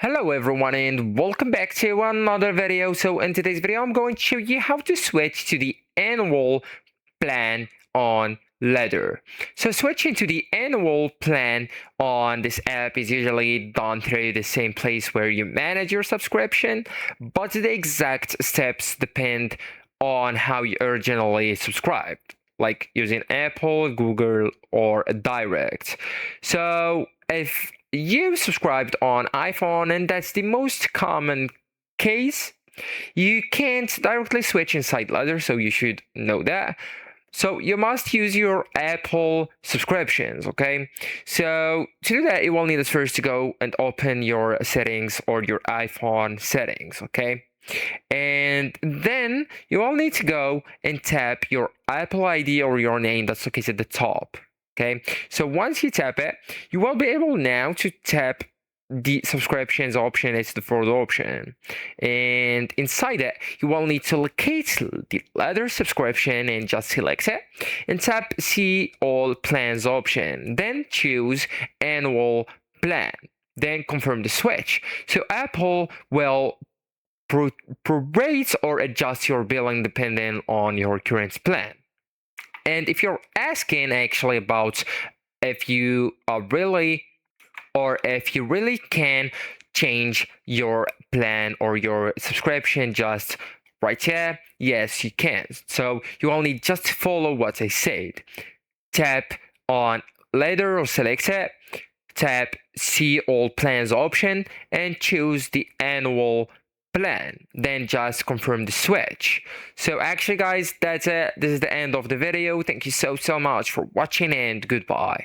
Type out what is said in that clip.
Hello everyone and welcome back to another video. So in today's video I'm going to show you how to switch to the annual plan on Ladder. So switching to the annual plan on this app is usually done through the same place where you manage your subscription, but the exact steps depend on how you originally subscribed, like using Apple, Google, or Direct. So if you subscribed on iPhone, and that's the most common case, you can't directly switch inside Ladder, so you should know that. So you must use your Apple subscriptions, okay? So to do that, you will need first to go and open your settings or your iPhone settings, okay? And then you will need to go and tap your Apple ID or your name that's located at the top. Okay, so once you tap it, you will be able now to tap the subscriptions option. It's the fourth option, and inside it you will need to locate the Ladder subscription and just select it and tap see all plans option, then choose annual plan, then confirm the switch. So Apple will prorate or adjust your billing depending on your current plan. And if you're asking actually about if you are really or if you really can change your plan or your subscription just right here, yes, you can. So you only just follow what I said. Tap on Ladder or select it, tap see all plans option and choose the annual plan, then just confirm the switch. So actually guys, that's it. This is the end of the video. Thank you so much for watching and goodbye.